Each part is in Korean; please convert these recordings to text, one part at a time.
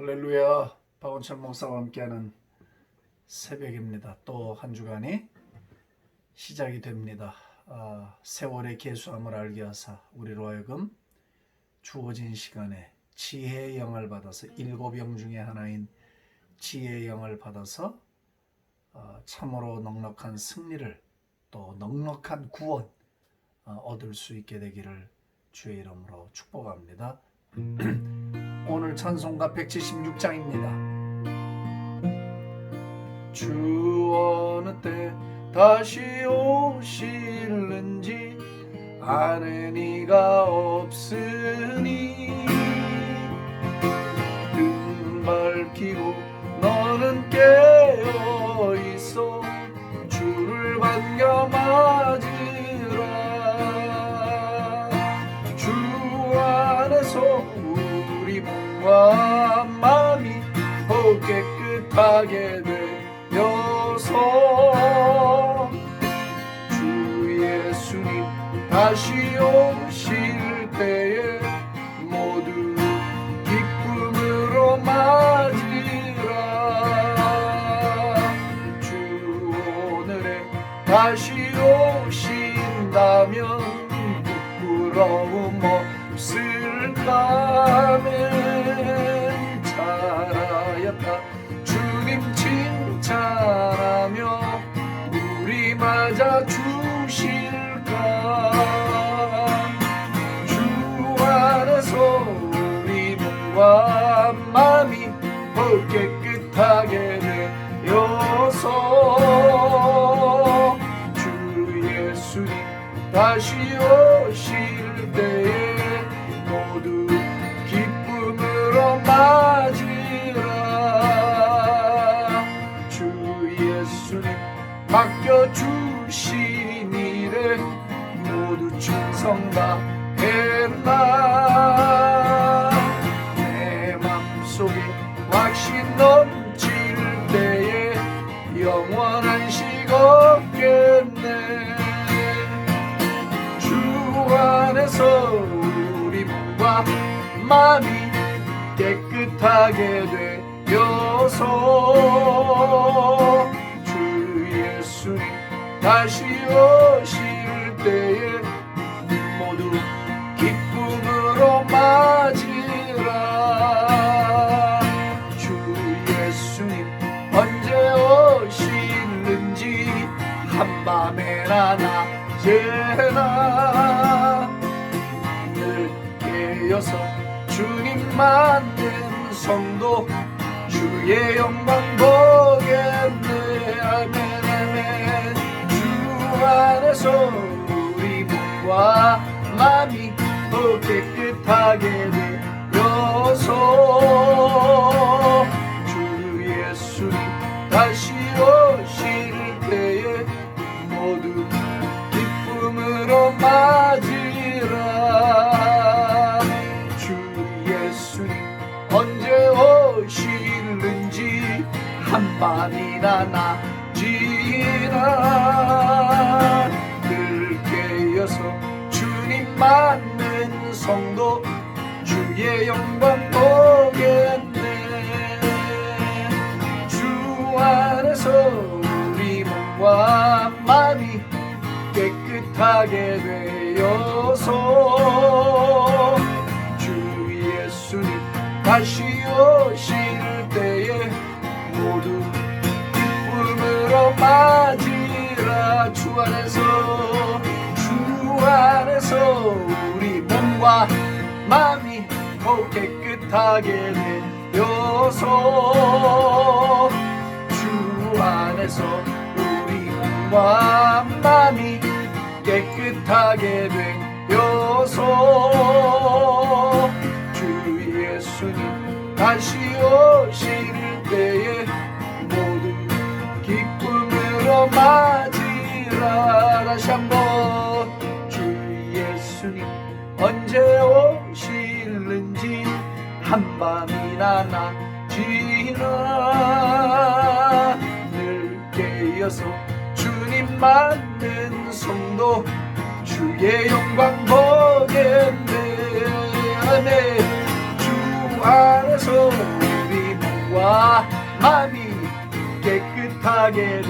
할렐루야. 박원철 목사와 함께하는 새벽입니다. 또 한 주간이 시작이 됩니다. 세월의 계수함을 알게 하사 우리로 하여금 주어진 시간에 지혜의 영을 받아서 일곱 영 중에 하나인 지혜의 영을 받아서 참으로 넉넉한 승리를 또 넉넉한 구원 얻을 수 있게 되기를 주의 이름으로 축복합니다. 오늘 찬송가 176장입니다. 주 어느 때 다시 오실는지 아는 이가 없으니 등 밝히고 너는 깨어 있어 주를 반겨 맞으라. 주 안에서 우리 몸과 마음이 깨끗하게 되어서 주 예수님 다시 오실 때에 모두 기쁨으로 맞으라. 주 오늘에 다시 오신다면 부끄러움 없을까면 잘하였다 주님 칭찬하며 우리 맞아 주실까. 주 안에서 우리 몸과 마음이 깨끗하게 되어서 주 예수님 다시 오실 때에 모두 기쁨으로 맞으라. 주 예수님 맡겨주신 일에 모두 충성 다해라. 내 맘속에 확신 넘칠 때에 영원한 식 없겠네. 주 안에서 우리 몸과 마음이 깨끗하게 되어서 주 예수님 다시 오실 때에 모두 기쁨으로 맞으라. 주 예수님 언제 오실는지 한밤에나 낮에나 늘 깨어서 주님 만든 성도 주의 영광 보겠네. 아멘 아멘. 주 안에서 우리 몸과 마음이 깨끗하게 되어서 주 예수님 다시 오실 때에 모두 기쁨으로 맞으라. 주 예수님 언제 오실는지 한밤이나 낮이나 늘 깨어서 주님 맞는 성도 주의 영광 보겠네. 주 안에서 우리 몸과 마음이 깨끗하게 되어서 주 예수님 다시 오실 때에 모두 기쁨으로 맞으라. 주 안에서 우리 몸과 마음이 깨끗하게 되어서 주 안에서 우리 몸과 마음이 깨끗하게 되어서 주 예수님 다시 오실 때에 모두 기쁨으로 맞으라. 다시 한번 주 예수님 언제 오실는지 한밤이나 낮이나 늘 깨어서 주님 만든 성도 주의 영광 보겠네. 아멘. 주 안에서 우리 깨끗하게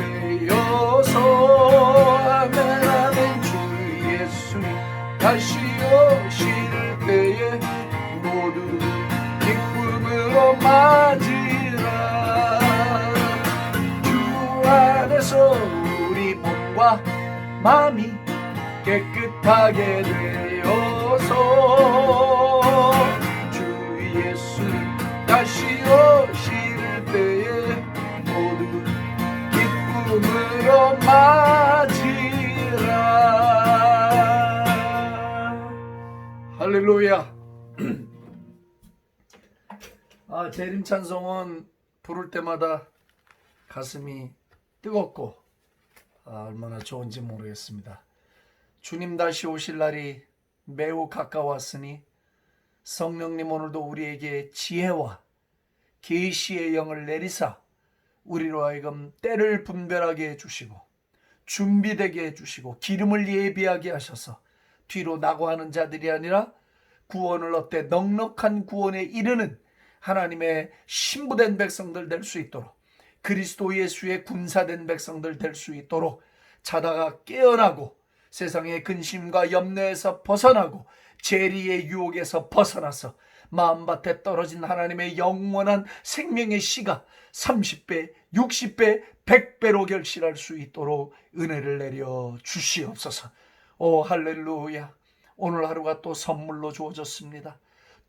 되어서 아멘 아멘 주 예수님 다시 오실 때에 모두 기쁨으로 맞으라. 주 안에서 우리 몸과 마음이 깨끗하게 되어서 주 예수님 다시 오실 때에 모두 기쁨으로 맞으라. 할렐루야. 재림 찬송은 부를 때마다 가슴이 뜨겁고 얼마나 좋은지 모르겠습니다. 주님 다시 오실 날이 매우 가까웠으니 성령님 오늘도 우리에게 지혜와 계시의 영을 내리사 우리로 하여금 때를 분별하게 해주시고 준비되게 해주시고 기름을 예비하게 하셔서 뒤로 나고하는 자들이 아니라 구원을 얻되 넉넉한 구원에 이르는 하나님의 신부된 백성들 될 수 있도록 그리스도 예수의 군사된 백성들 될 수 있도록 자다가 깨어나고 세상의 근심과 염려에서 벗어나고 재리의 유혹에서 벗어나서 마음밭에 떨어진 하나님의 영원한 생명의 씨가 30배, 60배, 100배로 결실할 수 있도록 은혜를 내려 주시옵소서. 오 할렐루야. 오늘 하루가 또 선물로 주어졌습니다.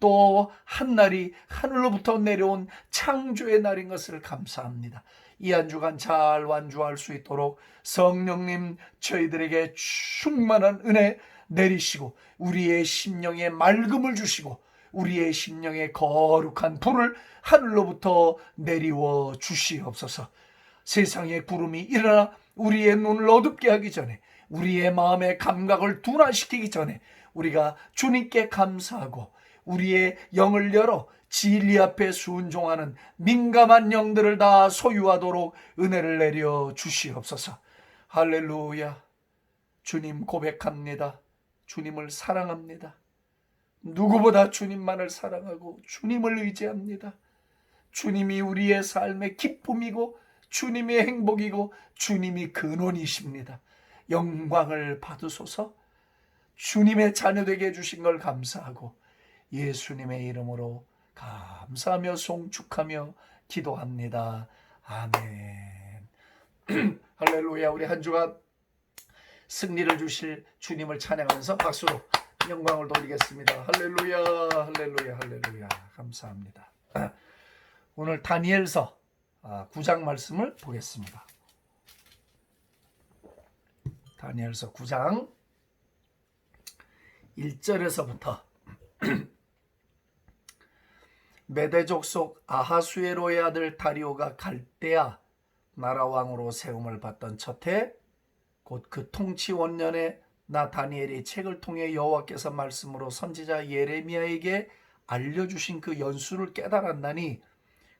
또 한날이 하늘로부터 내려온 창조의 날인 것을 감사합니다. 이 한 주간 잘 완주할 수 있도록 성령님 저희들에게 충만한 은혜 내리시고 우리의 심령에 맑음을 주시고 우리의 심령에 거룩한 불을 하늘로부터 내리워 주시옵소서. 세상의 구름이 일어나 우리의 눈을 어둡게 하기 전에 우리의 마음의 감각을 둔화시키기 전에 우리가 주님께 감사하고 우리의 영을 열어 진리 앞에 순종하는 민감한 영들을 다 소유하도록 은혜를 내려 주시옵소서. 할렐루야. 주님 고백합니다. 주님을 사랑합니다. 누구보다 주님만을 사랑하고 주님을 의지합니다. 주님이 우리의 삶의 기쁨이고 주님의 행복이고 주님이 근원이십니다. 영광을 받으소서. 주님의 자녀되게 해주신 걸 감사하고 예수님의 이름으로 감사하며 송축하며 기도합니다. 아멘. 할렐루야. 우리 한 주간 승리를 주실 주님을 찬양하면서 박수로 영광을 돌리겠습니다. 할렐루야 할렐루야 할렐루야. 감사합니다. 오늘 다니엘서 9장 말씀을 보겠습니다. 다니엘서 9장 1절에서부터 메대족 속 아하수에로의 아들 다리오가 갈대아 나라왕으로 세움을 받던 첫해 곧 그 통치 원년에 나 다니엘이 책을 통해 여호와께서 말씀으로 선지자 예레미야에게 알려주신 그 연수를 깨달았나니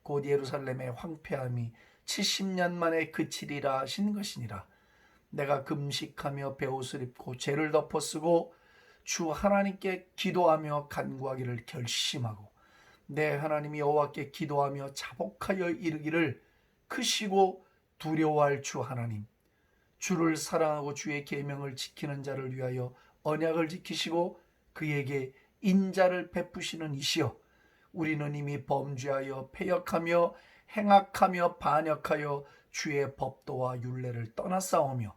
곧 예루살렘의 황폐함이 70년 만에 그치리라 하신 것이니라. 내가 금식하며 베옷을 입고 죄를 덮어쓰고 주 하나님께 기도하며 간구하기를 결심하고 내 하나님 여호와께 기도하며 자복하여 이르기를 크시고 두려워할 주 하나님 주를 사랑하고 주의 계명을 지키는 자를 위하여 언약을 지키시고 그에게 인자를 베푸시는 이시여 우리는 이미 범죄하여 패역하며 행악하며 반역하여 주의 법도와 율례를 떠나싸우며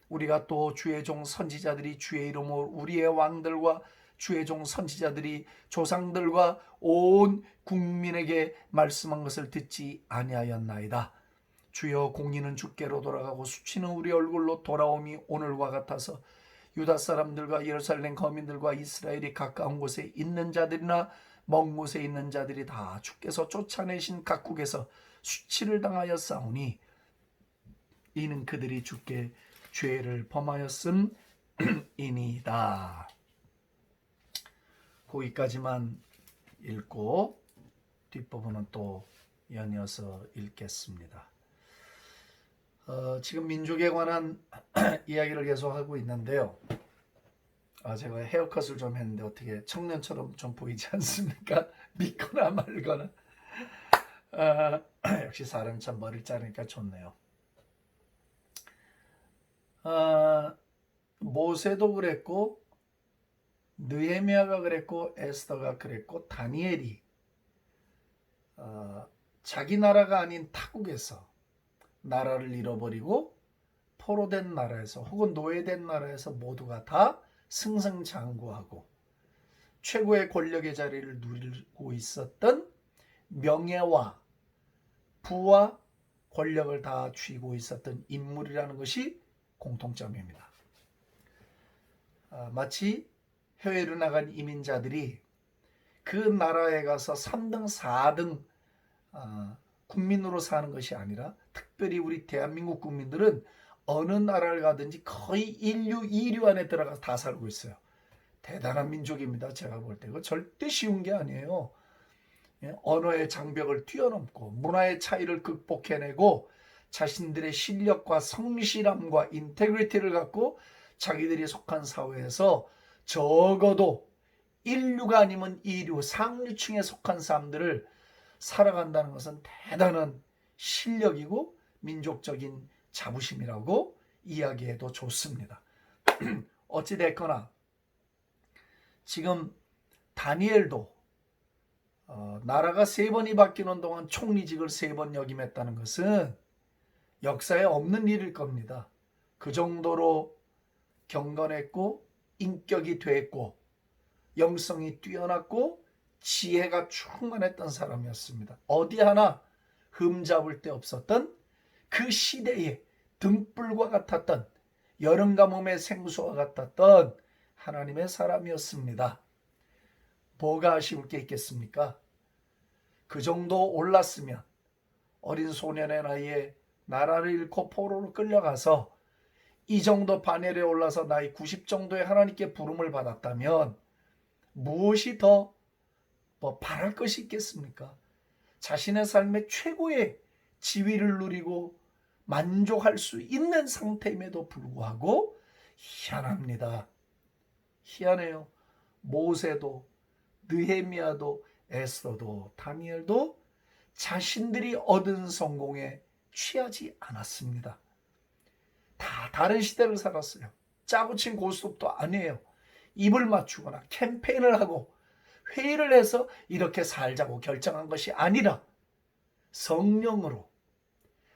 우리가 또 주의 종 선지자들이 주의 이름으로 우리의 왕들과 주의 종 선지자들이 조상들과 온 국민에게 말씀한 것을 듣지 아니하였나이다. 주여 공의는 주께로 돌아가고 수치는 우리 얼굴로 돌아옴이 오늘과 같아서 유다 사람들과 예루살렘 거민들과 이스라엘이 가까운 곳에 있는 자들이나 먼 곳에 있는 자들이 다 주께서 쫓아내신 각국에서 수치를 당하여 싸우니 이는 그들이 주께 죄를 범하였음이니이다. 거기까지만 읽고 뒷부분은 또 연이어서 읽겠습니다. 지금 민족에 관한 이야기를 계속하고 있는데요. 제가 헤어컷을 좀 했는데 어떻게 청년처럼 좀 보이지 않습니까? 믿거나 말거나. 역시 사람이 참 머리를 자르니까 좋네요. 아, 모세도 그랬고 느헤미야가 그랬고 에스더가 그랬고 다니엘이 자기 나라가 아닌 타국에서 나라를 잃어버리고 포로된 나라에서 혹은 노예된 나라에서 모두가 다 승승장구하고 최고의 권력의 자리를 누리고 있었던 명예와 부와 권력을 다 쥐고 있었던 인물이라는 것이 공통점입니다. 마치 해외로 나간 이민자들이 그 나라에 가서 3등, 4등 국민으로 사는 것이 아니라 특별히 우리 대한민국 국민들은 어느 나라를 가든지 거의 인류 2류 안에 들어가서 다 살고 있어요. 대단한 민족입니다. 제가 볼 때. 이거 절대 쉬운 게 아니에요. 언어의 장벽을 뛰어넘고 문화의 차이를 극복해내고 자신들의 실력과 성실함과 인테그리티를 갖고 자기들이 속한 사회에서 적어도 1류가 아니면 2류, 상류층에 속한 사람들을 살아간다는 것은 대단한 실력이고 민족적인 자부심이라고 이야기해도 좋습니다. 어찌됐거나 지금 다니엘도 나라가 3번이 바뀌는 동안 총리직을 3번 역임했다는 것은 역사에 없는 일일 겁니다. 그 정도로 경건했고 인격이 됐고 영성이 뛰어났고 지혜가 충만했던 사람이었습니다. 어디 하나 흠잡을 데 없었던 그 시대의 등불과 같았던 여름 가뭄의 생수와 같았던 하나님의 사람이었습니다. 뭐가 아쉬울 게 있겠습니까? 그 정도 올랐으면 어린 소년의 나이에 나라를 잃고 포로로 끌려가서 이 정도 반열에 올라서 나이 90 정도의 하나님께 부름을 받았다면 무엇이 더 바랄 것이 있겠습니까? 자신의 삶의 최고의 지위를 누리고 만족할 수 있는 상태임에도 불구하고 희한합니다. 희한해요. 모세도 느헤미야도 에스더도 다니엘도 자신들이 얻은 성공에 취하지 않았습니다. 다 다른 시대를 살았어요. 짜고 친 고스톱도 아니에요. 입을 맞추거나 캠페인을 하고 회의를 해서 이렇게 살자고 결정한 것이 아니라 성령으로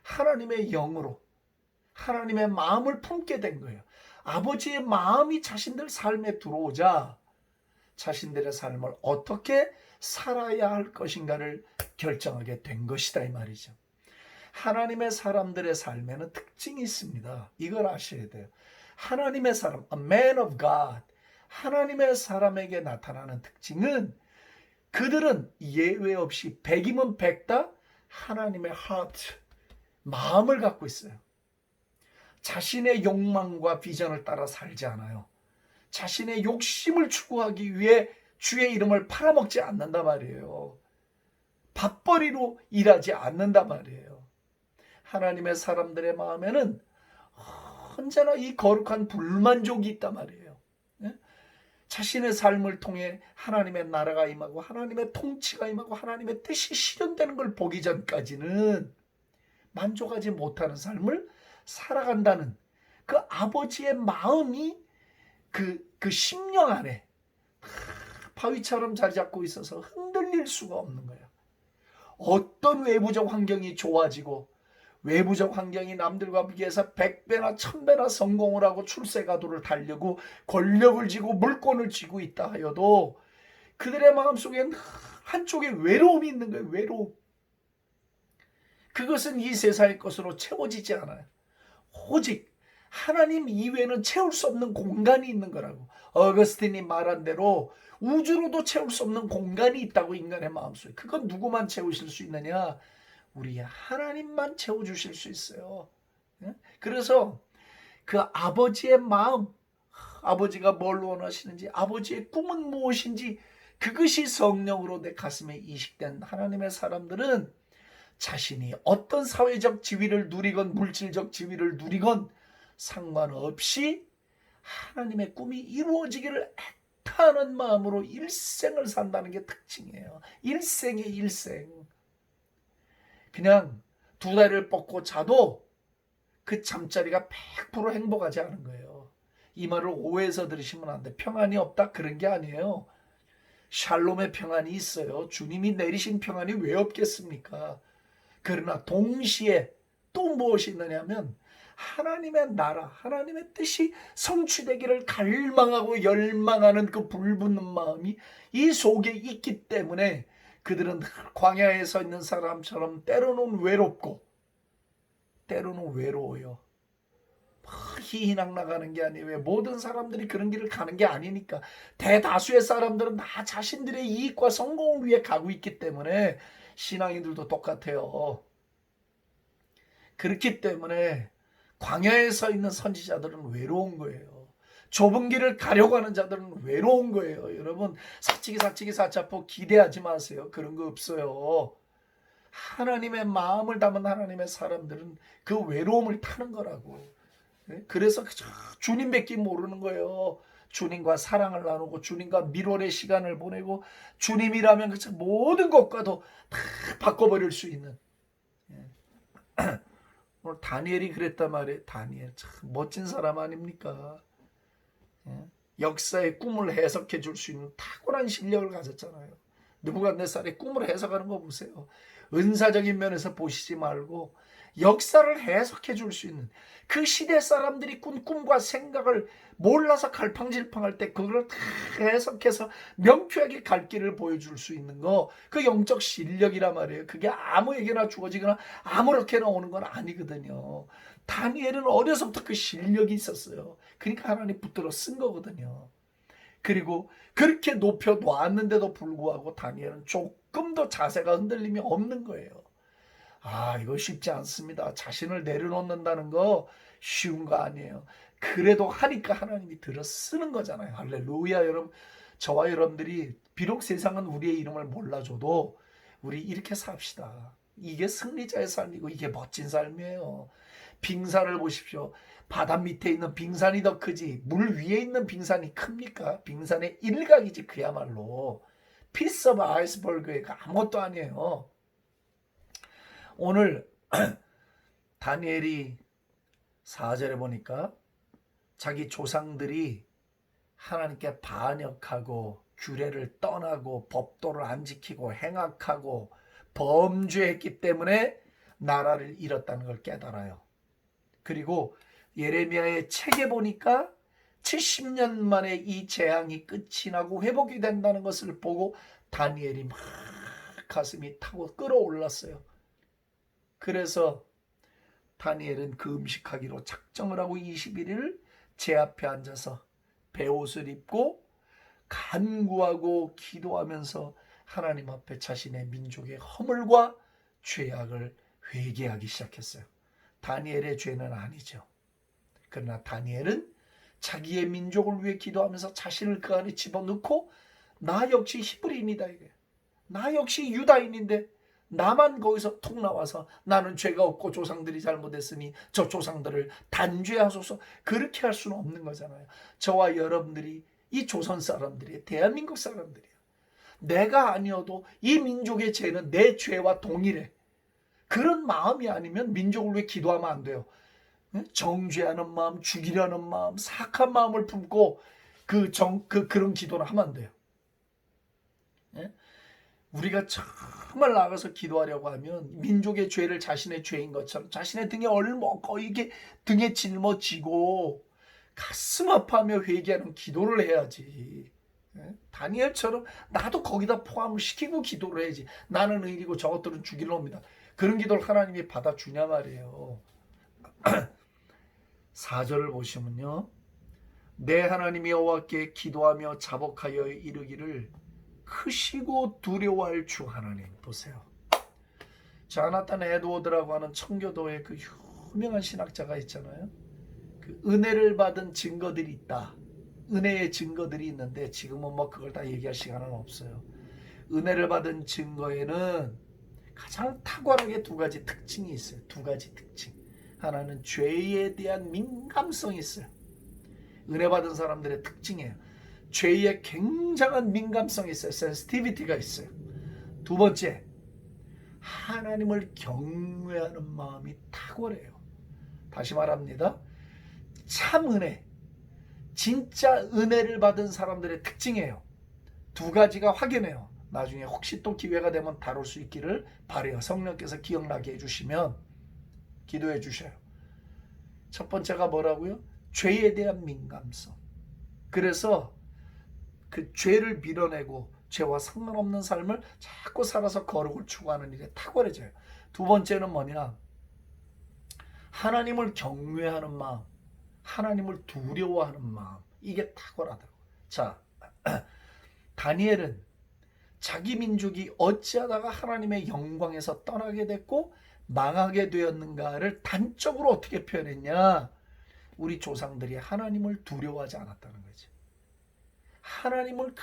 하나님의 영으로 하나님의 마음을 품게 된 거예요. 아버지의 마음이 자신들 삶에 들어오자 자신들의 삶을 어떻게 살아야 할 것인가를 결정하게 된 것이다 이 말이죠. 하나님의 사람들의 삶에는 특징이 있습니다. 이걸 아셔야 돼요. 하나님의 사람, a man of God, 하나님의 사람에게 나타나는 특징은 그들은 예외 없이 100이면 100다 하나님의 heart, 마음을 갖고 있어요. 자신의 욕망과 비전을 따라 살지 않아요. 자신의 욕심을 추구하기 위해 주의 이름을 팔아먹지 않는단 말이에요. 밥벌이로 일하지 않는단 말이에요. 하나님의 사람들의 마음에는 언제나 이 거룩한 불만족이 있단 말이에요. 자신의 삶을 통해 하나님의 나라가 임하고 하나님의 통치가 임하고 하나님의 뜻이 실현되는 걸 보기 전까지는 만족하지 못하는 삶을 살아간다는 그 아버지의 마음이 그 심령 안에 바위처럼 자리 잡고 있어서 흔들릴 수가 없는 거예요. 어떤 외부적 환경이 좋아지고 외부적 환경이 남들과 비교해서 100배나 1000배나 성공을 하고 출세가도를 달리고 권력을 쥐고 물권을 쥐고 있다 하여도 그들의 마음속엔 한쪽에 외로움이 있는 거예요. 외로움. 그것은 이 세상의 것으로 채워지지 않아요. 오직 하나님 이외에는 채울 수 없는 공간이 있는 거라고. 어거스틴이 말한 대로 우주로도 채울 수 없는 공간이 있다고 인간의 마음속에. 그건 누구만 채우실 수 있느냐? 우리 하나님만 채워주실 수 있어요. 그래서 그 아버지의 마음, 아버지가 뭘 원하시는지, 아버지의 꿈은 무엇인지 그것이 성령으로 내 가슴에 이식된 하나님의 사람들은 자신이 어떤 사회적 지위를 누리건 물질적 지위를 누리건 상관없이 하나님의 꿈이 이루어지기를 애타는 마음으로 일생을 산다는 게 특징이에요. 일생의 일생. 그냥 2다리를 뻗고 자도 그 잠자리가 100% 행복하지 않은 거예요. 이 말을 오해해서 들으시면 안 돼. 평안이 없다 그런 게 아니에요. 샬롬의 평안이 있어요. 주님이 내리신 평안이 왜 없겠습니까? 그러나 동시에 또 무엇이 있느냐면 하나님의 나라, 하나님의 뜻이 성취되기를 갈망하고 열망하는 그 불붙는 마음이 이 속에 있기 때문에 그들은 광야에 서 있는 사람처럼 때로는 외롭고 때로는 외로워요. 희희낙 나가는 게 아니에요. 왜? 모든 사람들이 그런 길을 가는 게 아니니까. 대다수의 사람들은 나 자신들의 이익과 성공을 위해 가고 있기 때문에 신앙인들도 똑같아요. 그렇기 때문에 광야에 서 있는 선지자들은 외로운 거예요. 좁은 길을 가려고 하는 자들은 외로운 거예요. 여러분 사치기 사차포 기대하지 마세요. 그런 거 없어요. 하나님의 마음을 담은 하나님의 사람들은 그 외로움을 타는 거라고. 그래서 주님밖에 모르는 거예요. 주님과 사랑을 나누고 주님과 밀월의 시간을 보내고 주님이라면 모든 것과도 다 바꿔버릴 수 있는. 오늘 다니엘이 그랬단 말이에요. 다니엘 참 멋진 사람 아닙니까? 역사의 꿈을 해석해 줄 수 있는 탁월한 실력을 가졌잖아요. 느부갓네살의 꿈을 해석하는 거 보세요. 은사적인 면에서 보시지 말고 역사를 해석해 줄 수 있는 그 시대 사람들이 꾼 꿈과 생각을 몰라서 갈팡질팡할 때 그걸 다 해석해서 명쾌하게 갈 길을 보여줄 수 있는 거, 그 영적 실력이란 말이에요. 그게 아무에게나 주어지거나 아무렇게나 오는 건 아니거든요. 다니엘은 어려서부터 그 실력이 있었어요. 그러니까 하나님 붙들어 쓴 거거든요. 그리고 그렇게 높여 놓았는데도 불구하고 다니엘은 조금도 자세가 흔들림이 없는 거예요. 이거 쉽지 않습니다. 자신을 내려놓는다는 거 쉬운 거 아니에요. 그래도 하니까 하나님이 들어 쓰는 거잖아요. 할렐루야. 여러분, 저와 여러분들이 비록 세상은 우리의 이름을 몰라줘도 우리 이렇게 삽시다. 이게 승리자의 삶이고 이게 멋진 삶이에요. 빙산을 보십시오. 바다 밑에 있는 빙산이 더 크지 물 위에 있는 빙산이 큽니까? 빙산의 일각이지 그야말로. 피스 오브 아이스버그가 아무것도 아니에요. 오늘 다니엘이 4절에 보니까 자기 조상들이 하나님께 반역하고 규례를 떠나고 법도를 안 지키고 행악하고 범죄했기 때문에 나라를 잃었다는 걸 깨달아요. 그리고 예레미야의 책에 보니까 70년 만에 이 재앙이 끝이 나고 회복이 된다는 것을 보고 다니엘이 막 가슴이 타고 끌어올랐어요. 그래서 다니엘은 금식하기로 작정을 하고 21일 제 앞에 앉아서 베옷을 입고 간구하고 기도하면서 하나님 앞에 자신의 민족의 허물과 죄악을 회개하기 시작했어요. 다니엘의 죄는 아니죠. 그러나 다니엘은 자기의 민족을 위해 기도하면서 자신을 그 안에 집어넣고 나 역시 히브리인이다 이게. 나 역시 유다인인데 나만 거기서 툭 나와서 나는 죄가 없고 조상들이 잘못했으니 저 조상들을 단죄하소서, 그렇게 할 수는 없는 거잖아요. 저와 여러분들이 이 조선 사람들이에요. 대한민국 사람들이에요. 내가 아니어도 이 민족의 죄는 내 죄와 동일해. 그런 마음이 아니면 민족을 위해 기도하면 안 돼요. 정죄하는 마음, 죽이려는 마음, 사악한 마음을 품고 그런 기도를 하면 안 돼요. 우리가 정말 나가서 기도하려고 하면 민족의 죄를 자신의 죄인 것처럼 자신의 등에 얼먹고 이게 등에 짊어지고 가슴 아파하며 회개하는 기도를 해야지. 다니엘처럼 나도 거기다 포함을 시키고 기도를 해야지. 나는 의인이고 저것들은 죽일 놈이다. 그런 기도를 하나님이 받아주냐 말이에요. 4절을 보시면요. 내 하나님 여호와께 기도하며 자복하여 이르기를 크시고 두려워할 주 하나님. 보세요. 자나탄 에드워드라고 하는 청교도의 그 유명한 신학자가 있잖아요. 그 은혜를 받은 증거들이 있다. 은혜의 증거들이 있는데 지금은 뭐 그걸 다 얘기할 시간은 없어요. 은혜를 받은 증거에는 가장 탁월하게 두 가지 특징이 있어요. 두 가지 특징. 하나는 죄에 대한 민감성이 있어요. 은혜 받은 사람들의 특징이에요. 죄에 굉장한 민감성이 있어요. 센시티비티가 있어요. 두 번째, 하나님을 경외하는 마음이 탁월해요. 다시 말합니다. 참 은혜, 진짜 은혜를 받은 사람들의 특징이에요. 두 가지가 확연해요. 나중에 혹시 또 기회가 되면 다룰 수 있기를 바라요. 성령께서 기억나게 해주시면 기도해 주셔요. 첫 번째가 뭐라고요? 죄에 대한 민감성. 그래서 그 죄를 밀어내고 죄와 상관없는 삶을 자꾸 살아서 거룩을 추구하는 일에 탁월해져요. 두 번째는 뭐냐? 하나님을 경외하는 마음, 하나님을 두려워하는 마음. 이게 탁월하다고. 자, 다니엘은 자기 민족이 어찌하다가 하나님의 영광에서 떠나게 됐고 망하게 되었는가를 단적으로 어떻게 표현했냐? 우리 조상들이 하나님을 두려워하지 않았다는 거지. 하나님을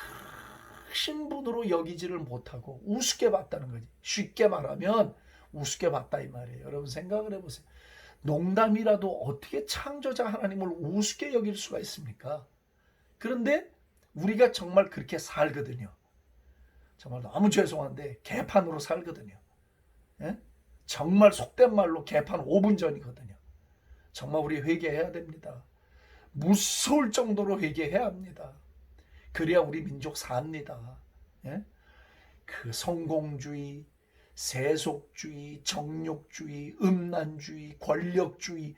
크신 분으로 여기지를 못하고 우습게 봤다는 거지. 쉽게 말하면 우습게 봤다 이 말이에요. 여러분 생각을 해보세요. 농담이라도 어떻게 창조자 하나님을 우습게 여길 수가 있습니까? 그런데 우리가 정말 그렇게 살거든요. 정말 너무 죄송한데 개판으로 살거든요. 예? 정말 속된 말로 개판 5분 전이거든요. 정말 우리 회개해야 됩니다. 무서울 정도로 회개해야 합니다. 그래야 우리 민족 삽니다. 예? 그 성공주의, 세속주의, 정욕주의, 음란주의, 권력주의,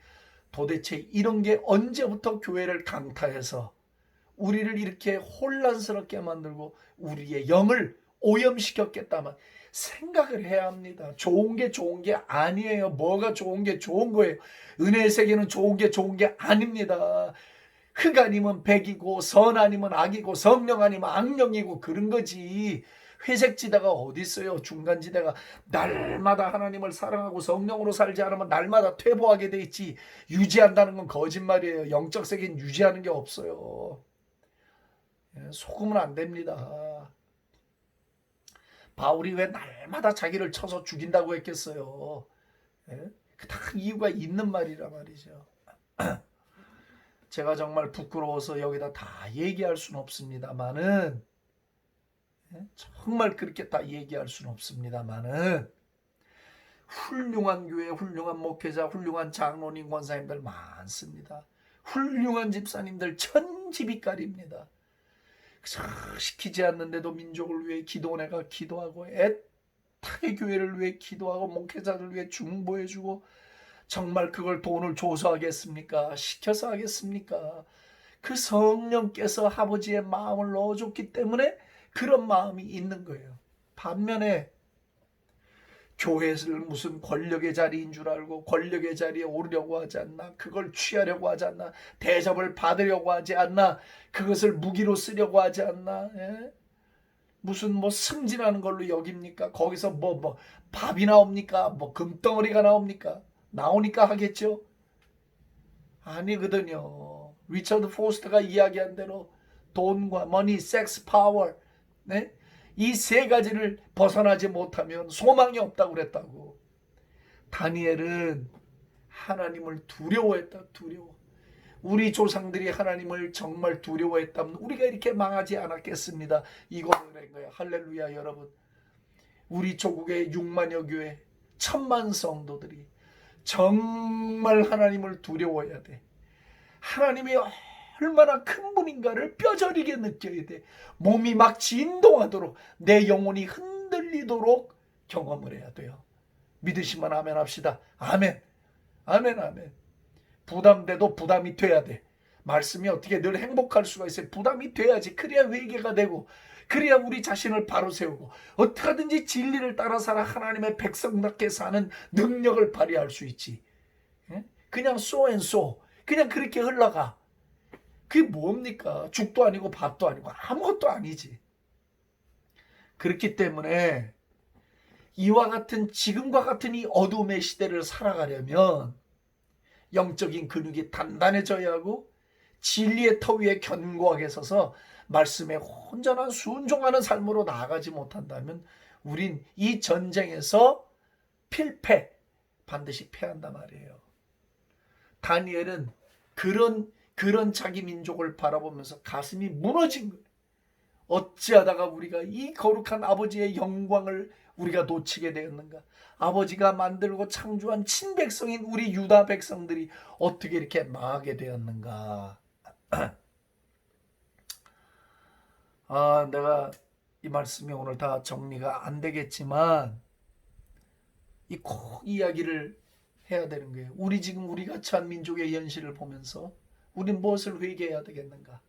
도대체 이런 게 언제부터 교회를 강타해서 우리를 이렇게 혼란스럽게 만들고 우리의 영을 오염시켰겠다만 생각을 해야 합니다. 좋은 게 좋은 게 아니에요. 뭐가 좋은 게 좋은 거예요. 은혜의 세계는 좋은 게 좋은 게 아닙니다. 흑 아니면 백이고 선 아니면 악이고 성령 아니면 악령이고 그런 거지. 회색지대가 어디 있어요. 중간지대가 날마다 하나님을 사랑하고 성령으로 살지 않으면 날마다 퇴보하게 돼 있지. 유지한다는 건 거짓말이에요. 영적 세계는 유지하는 게 없어요. 속으면 안 됩니다. 바울이 왜 날마다 자기를 쳐서 죽인다고 했겠어요. 다 이유가 있는 말이라 말이죠. 제가 정말 부끄러워서 여기다 다 얘기할 수는 없습니다만은 정말 그렇게 다 얘기할 수는 없습니다만은 훌륭한 교회, 훌륭한 목회자, 훌륭한 장로님, 권사님들 많습니다. 훌륭한 집사님들 천지빛깔입니다. 시키지 않는데도 민족을 위해 기도원회가 기도하고 애타게 교회를 위해 기도하고 목회자들 위해 중보해주고 정말 그걸 돈을 줘서 하겠습니까? 시켜서 하겠습니까? 그 성령께서 아버지의 마음을 넣어줬기 때문에 그런 마음이 있는 거예요. 반면에 교회를 무슨 권력의 자리인 줄 알고 권력의 자리에 오르려고 하지 않나, 그걸 취하려고 하지 않나, 대접을 받으려고 하지 않나, 그것을 무기로 쓰려고 하지 않나, 무슨 뭐 승진하는 걸로 여깁니까? 거기서 뭐 밥이 나옵니까? 뭐 금덩어리가 나옵니까? 나오니까 하겠죠? 아니거든요. 리처드 포스터가 이야기한 대로 돈과 머니, 섹스, 파워, 네? 이 세 가지를 벗어나지 못하면 소망이 없다고 그랬다고. 다니엘은 하나님을 두려워했다. 두려워. 우리 조상들이 하나님을 정말 두려워했다면 우리가 이렇게 망하지 않았겠습니다. 이거를 낸 거야. 할렐루야 여러분. 우리 조국의 6만여 교회 1000만 성도들이 정말 하나님을 두려워해야 돼. 하나님이 얼마나 큰 분인가를 뼈저리게 느껴야 돼. 몸이 막 진동하도록 내 영혼이 흔들리도록 경험을 해야 돼요. 믿으시면 아멘 합시다. 아멘. 아멘 아멘. 부담돼도 부담이 돼야 돼. 말씀이 어떻게 늘 행복할 수가 있어요. 부담이 돼야지. 그래야 회개가 되고 그래야 우리 자신을 바로 세우고 어떻게 하든지 진리를 따라 살아 하나님의 백성답게 사는 능력을 발휘할 수 있지. 그냥 쏘앤쏘 그냥 그렇게 흘러가. 그게 뭡니까? 죽도 아니고 밥도 아니고 아무것도 아니지. 그렇기 때문에 이와 같은 지금과 같은 이 어둠의 시대를 살아가려면 영적인 근육이 단단해져야 하고 진리의 터 위에 견고하게 서서 말씀에 온전한 순종하는 삶으로 나아가지 못한다면 우린 이 전쟁에서 필패, 반드시 패한단 말이에요. 다니엘은 그런 자기 민족을 바라보면서 가슴이 무너진 거예요. 어찌하다가 우리가 이 거룩한 아버지의 영광을 우리가 놓치게 되었는가? 아버지가 만들고 창조한 친백성인 우리 유다 백성들이 어떻게 이렇게 망하게 되었는가? 내가 이 말씀이 오늘 다 정리가 안 되겠지만 이 꼭 이야기를 해야 되는 거예요. 우리 같이 한 민족의 현실을 보면서 우리는 무엇을 회개해야 되겠는가?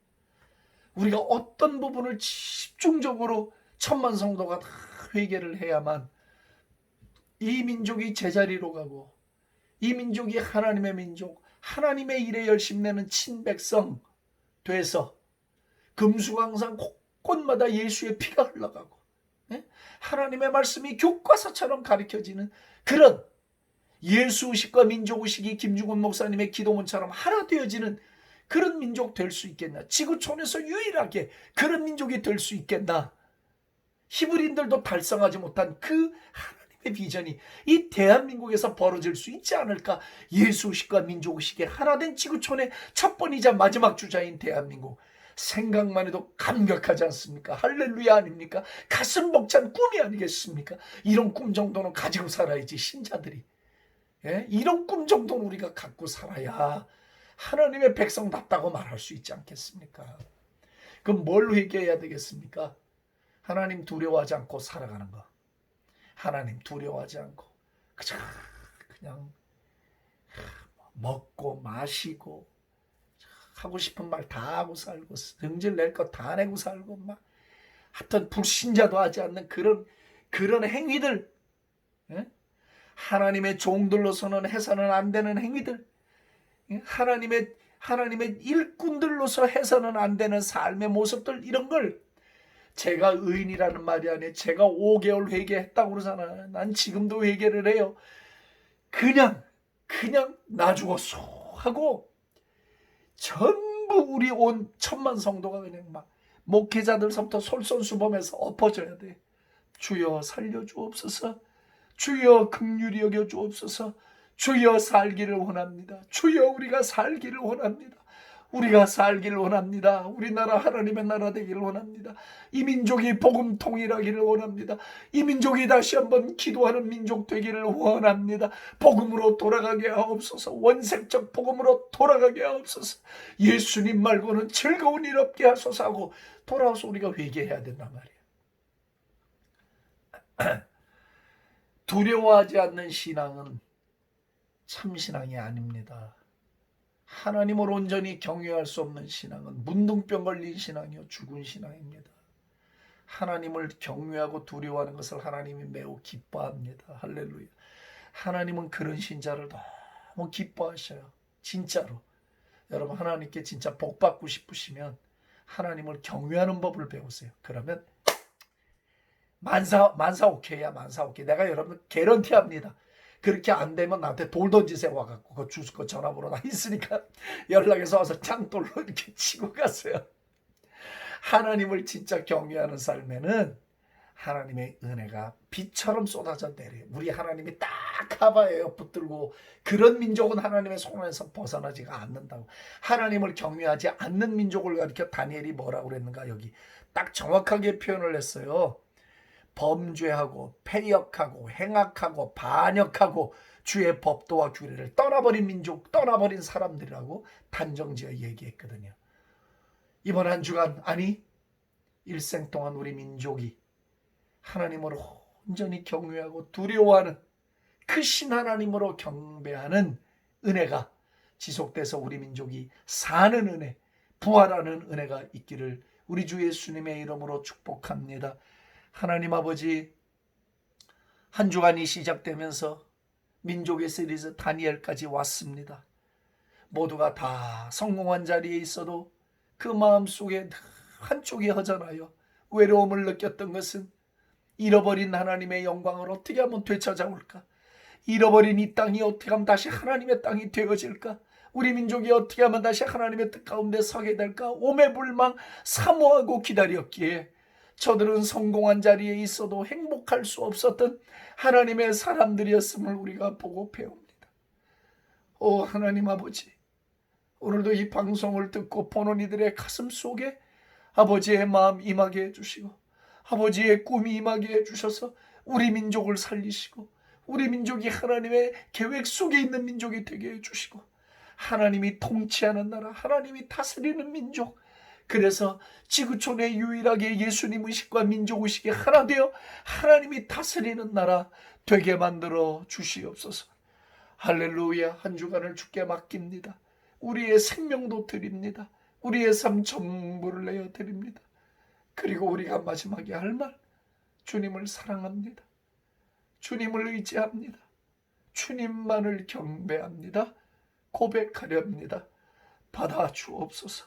우리가 어떤 부분을 집중적으로 천만 성도가 다 회개를 해야만 이 민족이 제자리로 가고 이 민족이 하나님의 민족, 하나님의 일에 열심 내는 친백성 돼서 금수강산 곳곳마다 예수의 피가 흘러가고 하나님의 말씀이 교과서처럼 가르쳐지는 그런 예수의식과 민족의식이 김중훈 목사님의 기도문처럼 하나 되어지는 그런 민족 될 수 있겠나? 지구촌에서 유일하게 그런 민족이 될 수 있겠나? 히브리인들도 달성하지 못한 그 하나님의 비전이 이 대한민국에서 벌어질 수 있지 않을까? 예수의식과 민족의식의 하나된 지구촌의 첫 번이자 마지막 주자인 대한민국. 생각만 해도 감격하지 않습니까? 할렐루야 아닙니까? 가슴 벅찬 꿈이 아니겠습니까? 이런 꿈 정도는 가지고 살아야지 신자들이. 이런 꿈 정도는 우리가 갖고 살아야 하나님의 백성답다고 말할 수 있지 않겠습니까? 그럼 뭘 회개해야 되겠습니까? 하나님 두려워하지 않고 살아가는 거. 하나님 두려워하지 않고 그냥 먹고 마시고 하고 싶은 말 다 하고 살고 성질 낼 거 다 내고 살고 막 하여튼 불신자도 하지 않는 그런 행위들, 하나님의 종들로서는 해서는 안 되는 행위들, 하나님의 일꾼들로서 해서는 안 되는 삶의 모습들, 이런 걸 제가 의인이라는 말이 아니에요. 제가 5개월 회개했다고 그러잖아요. 난 지금도 회개를 해요. 그냥 나 죽었소 하고 전부 우리 온 천만 성도가 그냥 막 목회자들서부터 솔선수범해서 엎어져야 돼. 주여 살려주옵소서. 주여 긍휼히 여겨 주옵소서. 주여 살기를 원합니다. 주여 우리가 살기를 원합니다. 우리가 살기를 원합니다. 우리나라 하나님의 나라 되기를 원합니다. 이 민족이 복음 통일하기를 원합니다. 이 민족이 다시 한번 기도하는 민족 되기를 원합니다. 복음으로 돌아가게 하옵소서. 원색적 복음으로 돌아가게 하옵소서. 예수님 말고는 즐거운 일 없게 하소서 하고 돌아와서 우리가 회개해야 된단 말이에요. 두려워하지 않는 신앙은 참신앙이 아닙니다. 하나님을 온전히 경외할 수 없는 신앙은 문둥병 걸린 신앙이요 죽은 신앙입니다. 하나님을 경외하고 두려워하는 것을 하나님이 매우 기뻐합니다. 할렐루야. 하나님은 그런 신자를 너무 기뻐하셔요. 진짜로. 여러분 하나님께 진짜 복 받고 싶으시면 하나님을 경외하는 법을 배우세요. 그러면 만사 오케이야. 만사 오케이. 내가 여러분 개런티합니다. 그렇게 안 되면 나한테 돌 던지세요 와갖고 그 주소 그 전화번호 나 있으니까 연락해서 와서 창돌로 이렇게 치고 가세요. 하나님을 진짜 경외하는 삶에는 하나님의 은혜가 비처럼 쏟아져 내려요. 우리 하나님이 딱 카바에요 붙들고 그런 민족은 하나님의 손에서 벗어나지가 않는다고. 하나님을 경외하지 않는 민족을 가리켜 다니엘이 뭐라고 그랬는가 여기 딱 정확하게 표현을 했어요. 범죄하고 패역하고 행악하고 반역하고 주의 법도와 규례를 떠나버린 민족, 떠나버린 사람들이라고 단정지어 얘기했거든요. 이번 한 주간 아니 일생 동안 우리 민족이 하나님을 온전히 경외하고 두려워하는 크신 하나님으로 경배하는 은혜가 지속돼서 우리 민족이 사는 은혜, 부활하는 은혜가 있기를 우리 주 예수님의 이름으로 축복합니다. 하나님 아버지, 한 주간이 시작되면서 민족의 시리즈 다니엘까지 왔습니다. 모두가 다 성공한 자리에 있어도 그 마음속에 한쪽이 허전하여 외로움을 느꼈던 것은 잃어버린 하나님의 영광을 어떻게 하면 되찾아올까? 잃어버린 이 땅이 어떻게 하면 다시 하나님의 땅이 되어질까? 우리 민족이 어떻게 하면 다시 하나님의 뜻 가운데 서게 될까? 오매불망 사모하고 기다렸기에 저들은 성공한 자리에 있어도 행복할 수 없었던 하나님의 사람들이었음을 우리가 보고 배웁니다. 오 하나님 아버지, 오늘도 이 방송을 듣고 보는 이들의 가슴 속에 아버지의 마음 임하게 해주시고 아버지의 꿈이 임하게 해주셔서 우리 민족을 살리시고 우리 민족이 하나님의 계획 속에 있는 민족이 되게 해주시고 하나님이 통치하는 나라, 하나님이 다스리는 민족, 그래서 지구촌에 유일하게 예수님 의식과 민족 의식이 하나 되어 하나님이 다스리는 나라 되게 만들어 주시옵소서. 할렐루야. 한 주간을 주께 맡깁니다. 우리의 생명도 드립니다. 우리의 삶 전부를 내어 드립니다. 그리고 우리가 마지막에 할 말, 주님을 사랑합니다. 주님을 의지합니다. 주님만을 경배합니다. 고백하려 합니다. 받아 주옵소서.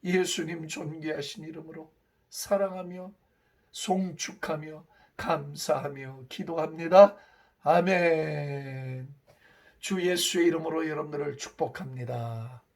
예수님 존귀하신 이름으로 사랑하며 송축하며 감사하며 기도합니다. 아멘. 주 예수의 이름으로 여러분들을 축복합니다.